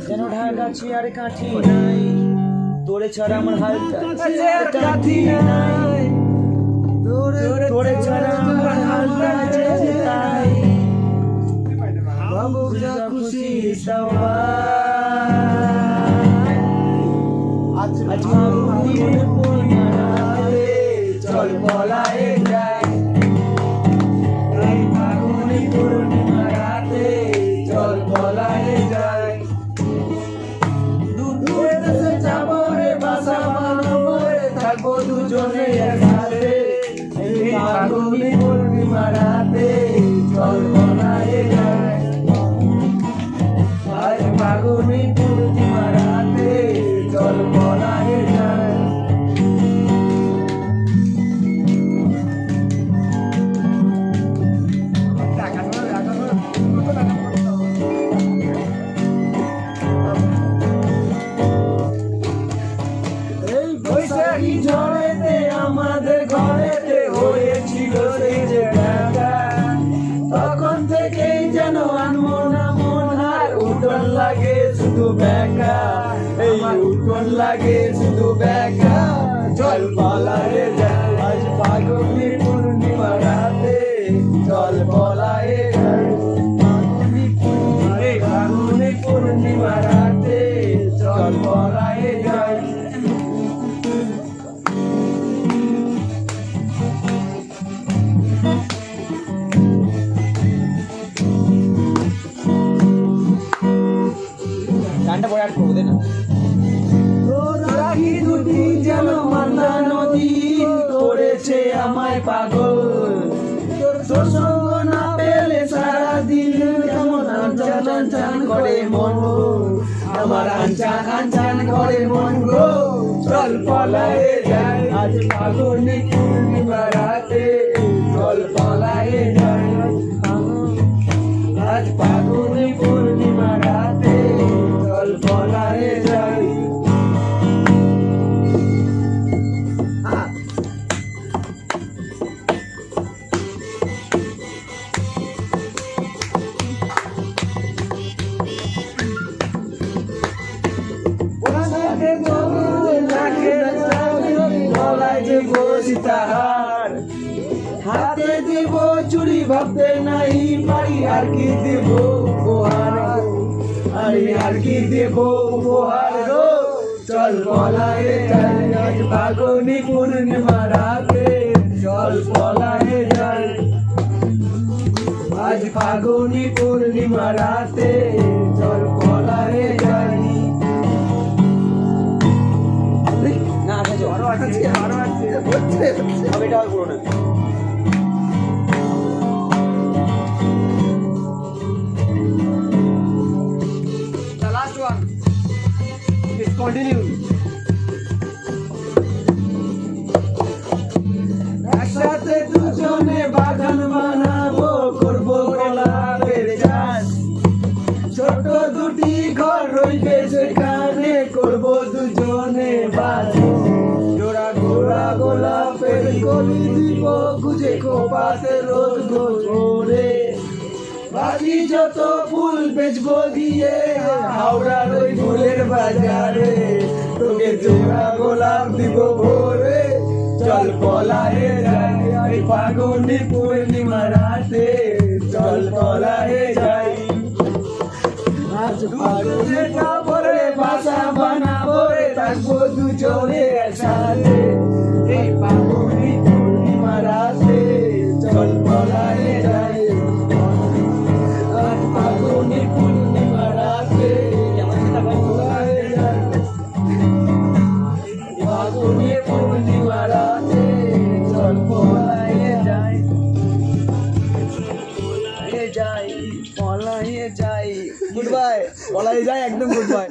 যেন ঢাকাছি আর কাঠি নাই, তোরে ছাড়া আমার হালটা কাঠি নাই, তোরে ছাড়া আমার হালটা তাই। বাবু যা খুশি সবাই, আজ ফাগুনের পূর্ণিমা রাতে চল পলায়ে যাই। এই ফাগুনের পূর্ণিমা রাতে চল পলায়ে যাই। দূরে দেশে যাবো রে, বাসা বানাবো রে, থাকবো দুজনে একসাথে। এই ফাগুনের পূর্ণিমা রাতে চল পলায়ে যাই। আজ ফাগুনের পূর্ণিমা রাতে চল পলায়ে যাই। এই বৈশাখী ঝড়েতে আমাদের ঘরেতে হয়েছিল সেই যে দেখা, তখন থেকেই যেন আনমো না মন, আর উঠন লাগে শুধু বেকা, এই উঠন লাগে শুধু বেকা। চল পলায়ে যাই, আজ ফাগুনের পূর্ণিমা রাতে চল পলায়ে যাই। ফাগুনের পূর্ণিমা রাতে চল পলায়ে যাই। গানটা পরে আর করবো না। রাখি দুটি যেন মান্না নদী করেছে আমায় পাগল, তোর সঙ্গ না পেলে সারাদিন কেমন আনচান আনচান করে মন, আমার আনচান আনচান করে মন গো। চল পলায়ে যাই, আজ ফাগুনের পূর্ণিমা রাতে চল পলায়ে যাই। আজ ফাগুনের পূর্ণিমা রাতে চল পলায়ে যাই। হাতে দিব চুরি ভাবতে নাই পারি, আর কি দেব উপহার, আরে আর কি দেব উপহার গো। চল পলায়ে যাই, আজ ফাগুনের পূর্ণিমা রাতে চল পলায়ে যাই। আজ ফাগুনের পূর্ণিমা রাতে চল পলায়ে যাই। না আরো আছে, আমি এটা আর করবো না। The last one is continue. একসাথে দুজনে বাগান বানাবো, করবো গোলাপের চাষ, ছোট দুটি ঘর রইবে সেখানে, করবো দুজনে বাস। জোড়া গোড়া গোলাপের কলি দিব গুজে খোপাতে রোজ রোজ ভোরে, বাকি যত ফুল বেচবো দিয়ে হাওড়ার ওই ফুলের বাজারে, তোকে জোড়া গোলাপ দিব ভোরে। চল পলায়ে যাই, এই ফাগুনের পূর্ণিমা রাতে চল পলায়ে যাই। আজ ফাগুনে যাবো রে, বাসা বানাবো রে, থাকবো দুজনে একসাথে। এই ফাগুনের পূর্ণিমা রাতে চল পলায়ে যাই। আজ ফাগুনের পূর্ণিমা রাতে পলায়ে যাই। ফাগুনের পূর্ণিমা রাতে চল পলায়ে যাই। পলায়ে যাই, পলায়ে যাই, গুড বাই, পলায়ে যাই, একদম গুড বাই।